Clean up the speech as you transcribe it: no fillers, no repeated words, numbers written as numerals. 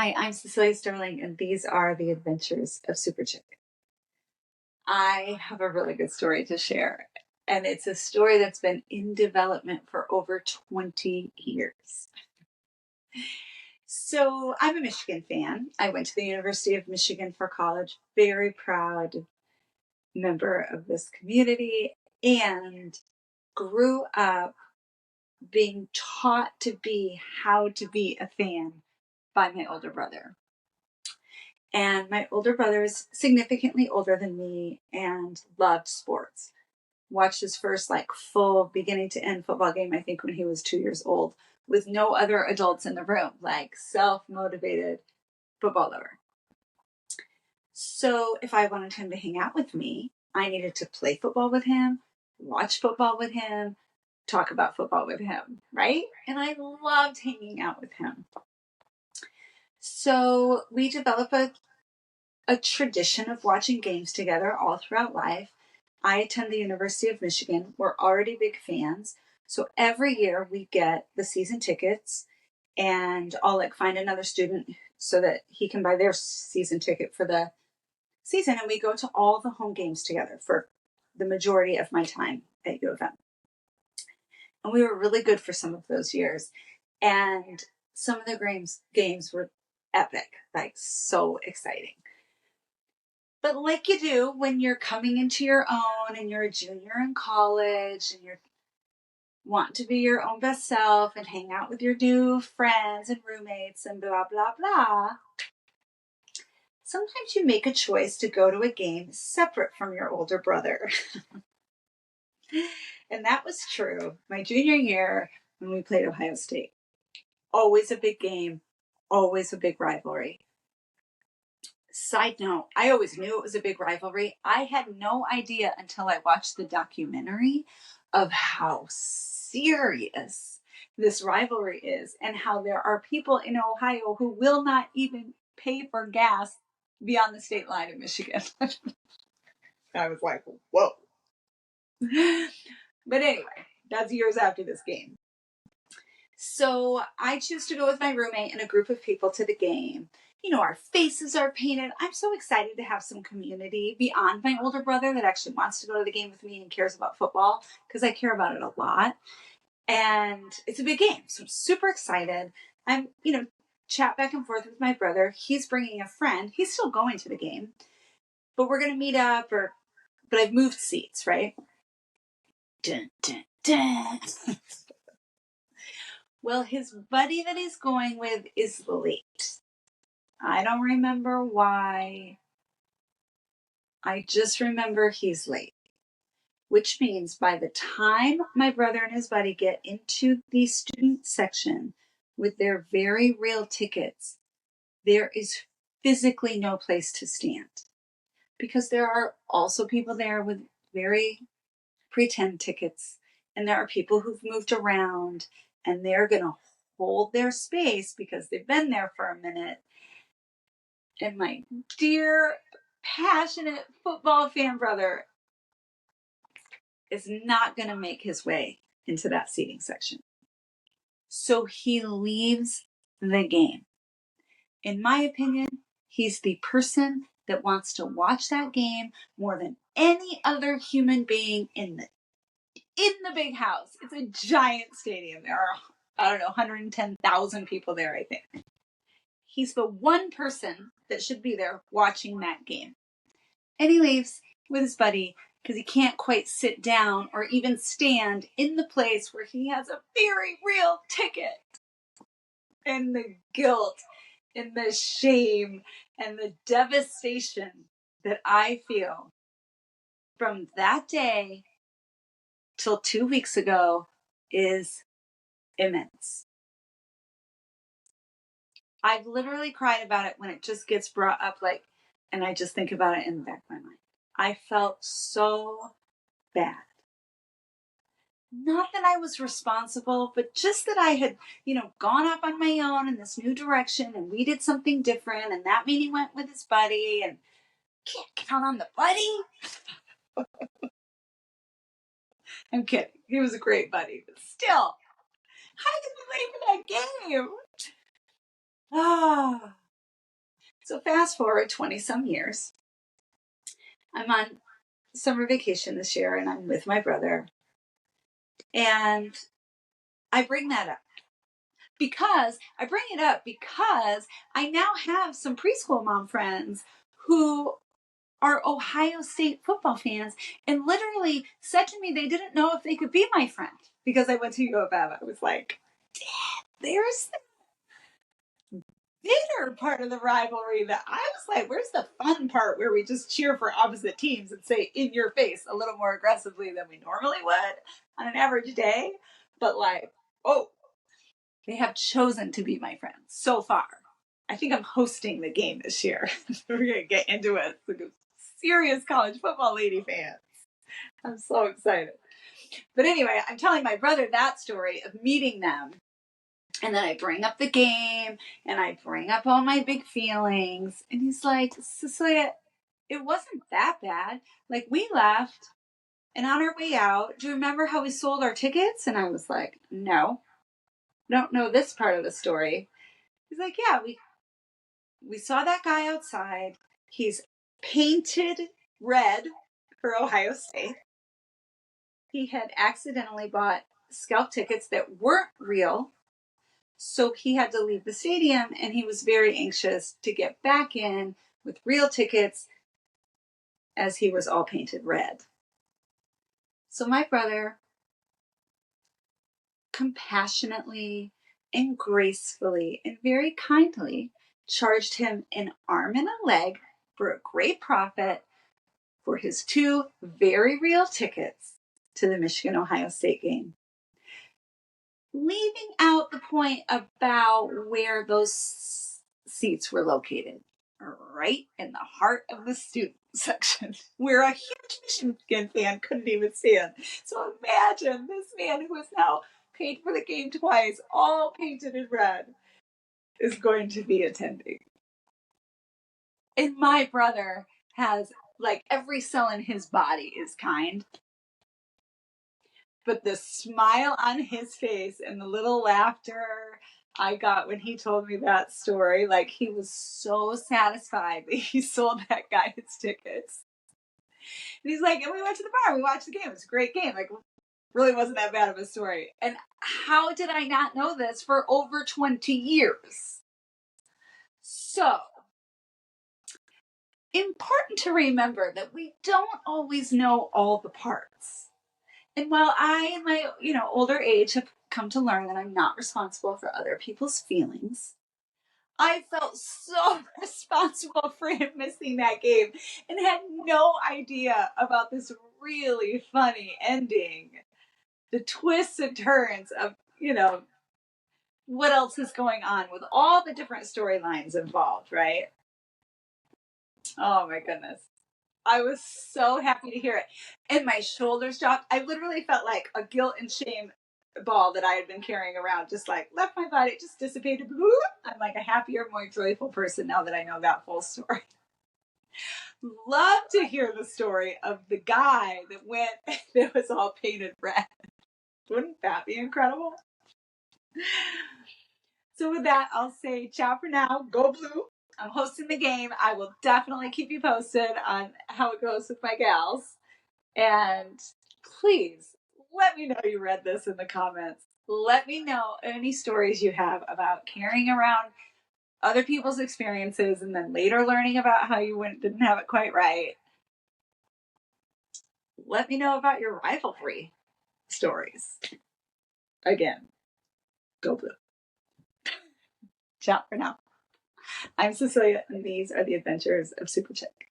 Hi, I'm Cecelia Sterling, and these are the adventures of Super Chick. I have a really good story to share, and it's a story that's been in development for over 20 years. So, I'm a Michigan fan. I went to the University of Michigan for college, very proud member of this community, and grew up being taught to be how to be a fan by my older brother. And my older brother is significantly older than me and loved sports. Watched his first full beginning to end football game, I think, when he was 2 years old, with no other adults in the room, self-motivated football lover. So if I wanted him to hang out with me, I needed to play football with him, watch football with him, talk about football with him, right? And I loved hanging out with him. So we developed a tradition of watching games together all throughout life. I attend the University of Michigan. We're already big fans. So every year we get the season tickets, and I'll find another student so that he can buy their season ticket for the season. And we go to all the home games together for the majority of my time at U of M. And we were really good for some of those years. And some of the games were epic, so exciting. But like you do when you're coming into your own and you're a junior in college and you want to be your own best self and hang out with your new friends and roommates and blah, blah, blah, sometimes you make a choice to go to a game separate from your older brother. And that was true my junior year when we played Ohio State. Always a big game, always a big rivalry. Side note, I always knew it was a big rivalry. I had no idea until I watched the documentary of how serious this rivalry is and how there are people in Ohio who will not even pay for gas beyond the state line of Michigan. I was like, whoa. But anyway, that's years after this game. So I choose to go with my roommate and a group of people to the game. Our faces are painted. I'm so excited to have some community beyond my older brother that actually wants to go to the game with me and cares about football, because I care about it a lot. And it's a big game, so I'm super excited. I'm, chat back and forth with my brother. He's bringing a friend. He's still going to the game, but we're going to meet up, but I've moved seats, right? Dun, dun, dun. Well, his buddy that he's going with is late. I don't remember why. I just remember he's late, which means by the time my brother and his buddy get into the student section with their very real tickets, there is physically no place to stand, because there are also people there with very pretend tickets, and there are people who've moved around, and they're going to hold their space because they've been there for a minute. And my dear, passionate football fan brother is not going to make his way into that seating section. So he leaves the game. In my opinion, he's the person that wants to watch that game more than any other human being in the big house. It's a giant stadium. There are, 110,000 people there, I think. He's the one person that should be there watching that game. And he leaves with his buddy because he can't quite sit down or even stand in the place where he has a very real ticket. And the guilt and the shame and the devastation that I feel from that day till 2 weeks ago is immense. I've literally cried about it when it just gets brought up, and I just think about it in the back of my mind. I felt so bad. Not that I was responsible, but just that I had, gone off on my own in this new direction, and we did something different, and that meeting went with his buddy, and can't count on the buddy. I'm kidding. He was a great buddy, but still, how did we wait for that game? Ah, So fast forward 20 some years. I'm on summer vacation this year and I'm with my brother. And I bring that up because I now have some preschool mom friends who are Ohio State football fans and literally said to me they didn't know if they could be my friend because I went to U of M. I was like, there's the bitter part of the rivalry that I was like, where's the fun part where we just cheer for opposite teams and say in your face a little more aggressively than we normally would on an average day? But like, oh, they have chosen to be my friends so far. I think I'm hosting the game this year. We're going to get into it. Like a serious college football lady fan. I'm so excited. But anyway, I'm telling my brother that story of meeting them. And then I bring up the game and I bring up all my big feelings. And he's like, Cecelia, it wasn't that bad. Like, we left and on our way out, do you remember how we sold our tickets? And I was like, no, don't know this part of the story. He's like, yeah, we saw that guy outside. He's painted red for Ohio State. He had accidentally bought scalp tickets that weren't real. So he had to leave the stadium and he was very anxious to get back in with real tickets as he was all painted red. So my brother compassionately and gracefully and very kindly charged him an arm and a leg for a great profit for his 2 very real tickets to the Michigan-Ohio State game. Leaving out the point about where those seats were located, right in the heart of the student section, where a huge Michigan fan couldn't even stand. So imagine this man who is now paid for the game twice, all painted in red, is going to be attending. And my brother has, like, every cell in his body is kind. But the smile on his face and the little laughter I got when he told me that story, like, he was so satisfied that he sold that guy his tickets. And he's like, and we went to the bar, we watched the game. It was a great game. Like, really wasn't that bad of a story. And how did I not know this for over 20 years? So, important to remember that we don't always know all the parts. And while I, in my, older age, have come to learn that I'm not responsible for other people's feelings, I felt so responsible for him missing that game and had no idea about this really funny ending. The twists and turns of, what else is going on with all the different storylines involved, right? Oh my goodness. I was so happy to hear it. And my shoulders dropped. I literally felt like a guilt and shame ball that I had been carrying around just like left my body, it just dissipated. I'm like a happier, more joyful person now that I know that full story. Love to hear the story of the guy that went that was all painted red. Wouldn't that be incredible? So with that, I'll say ciao for now. Go Blue. I'm hosting the game. I will definitely keep you posted on how it goes with my gals. And please let me know you read this in the comments. Let me know any stories you have about carrying around other people's experiences and then later learning about how you didn't have it quite right. Let me know about your rivalry stories. Again, go Blue. Ciao for now. I'm Cecelia, and these are the adventures of Super Chick.